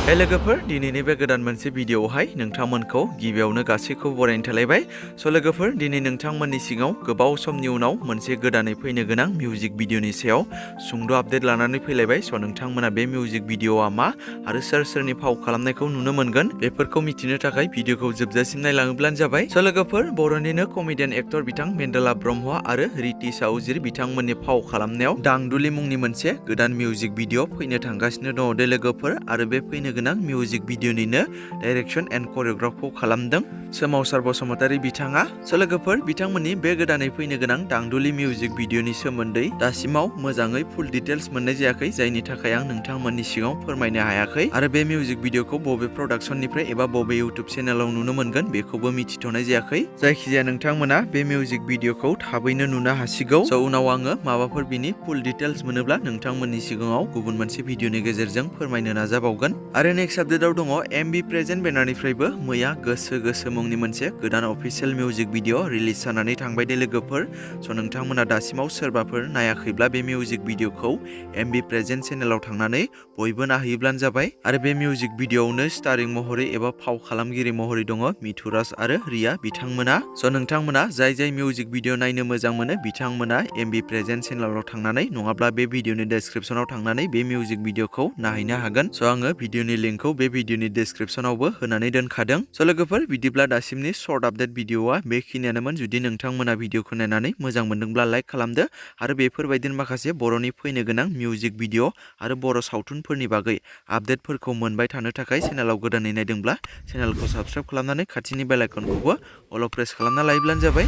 हे लोगोफोर दिनैनि बे गोदान मोनसे भिडिअआवहाय नोंथांमोनखौ गिबियावनो गासैखौबो बरायनो थालायबाय। स' लोगोफोर दिनै नोंथांमोननि सिगाङाव गोबाव समनि उनाव मोनसे गोदानै फैनो गोनां मिउजिक भिडिअनि सायाव सुंद' आपडेट लानानै फैलायबाय। स' नोंथांमोना बे मिउजिक भिडिअआ मा आरो सोर सोरनि फाव खालामनायखौ नुनो मोनगोन बेफोरखौ मिथिनो थाखाय भिडिअखौ जोबजासिम नायलाङोब्लानो जाबाय। स' लोगोफोर बर'निनो कमेडियान एक्टर बिथां मेन्डेला ब्रह्म आरो रितिशा उजिर बिथांमोननि फाव खालामनायाव दांदुलि मुंनि मोनसे गोदान मिउजिक भिडिअ फैनो थांगासिनो दङ दे लोगोफोर आरो बे फैनो गोनां मिउजिक भिडिअनिनो डाइरेक्शन एन्ड करिय'ग्राफखौ खालामदों सोमावसार बसुमतारी बिथाङा। स' लोगोफोर बिथांमोननि बे गोदानै फैनो गोनां दांदुलि मिउजिक भिडिअनि सोमोन्दै दासिमाव मोजाङै फुल डिटेल्स मोननाय जायाखै, जायनि थाखाय आं नोंथांमोननि सिगाङाव फोरमायनो हायाखै आरो बे मिउजिक भिडिअखौ बबे प्रडाक्शननिफ्राय एबा बबे इउटुब चेनेलाव नुनो मोनगोन बेखौबो मिथिथ'नाय जायाखै। जायखिजाया नोंथांमोना बे मिउजिक भिडिअखौ थाबैनो नुनो हासिगौ। स' उनाव आङो माबाफोर बिनि फुल डिटेल्स मोनोब्ला नोंथांमोननि सिगाङाव गुबुन मोनसे भिडिअनि गेजेरजों फोरमायनो नाजाबावगोन। आरो नेक्स्ट आपडेटआव दङ एमबि प्रेजेन्ट बेनारनिफ्रायबो मैया गोसो गोसो मुंनि मोनसे गोदान अफिसियेल मिउजिक भिडिअ रिलिज जानानै थांबाय दे लोगोफोर। स' नोंथांमोना दासिमाव सोरबाफोर नायाखैब्ला बे मिउजिक भिडिअखौ एमबि प्रेजेन्ट चेनेलाव थांनानै बयबो नायहैब्लानो जाबाय। आरो बे मिउजिक भिडिअआवनो स्टारिं महरै एबा फाव खालामगिरि महरै दङ मिथुराज आरो रिया बिथांमोना। स' नोंथांमोना जाय जाय मिउजिक भिडिअ नायनो मोजां मोनो बिथांमोना एमबि प्रेजेन्ट चेनेलाव थांनानै नङाब्ला बे भिडिअनि डेसक्रिपसनाव थांनानै बे मिउजिक भिडिअखौ नायहैनो हागोन। स' आङो भिडिअनि लिंकखौ बे भिडिअनि डेसक्रिपसनावबो होनानै दोनखादों। स' लोगोफोर बिदिब्ला दासिमनि सर्ट आपडेट भिडिअआ बेखिनियानोमोन। जुदि नोंथांमोना भिडिअखौ नायनानै मोजां मोनदोंब्ला लाइक खालामदो आरो बेफोरबायदिनो माखासे बर'नि फैनो गोनां मिउजिक भिडिअ आरो बर' सावथुनफोरनि बागै आपडेटफोरखौ मोनबाय थानो थाखाय चेनेलाव गोदानै नायदोंब्ला चेनेलखौ साबस्क्राइब खालामनानै खाथिनि बेल आइकनखौबो अल प्रेस खालामना लायोब्लानो जाबाय।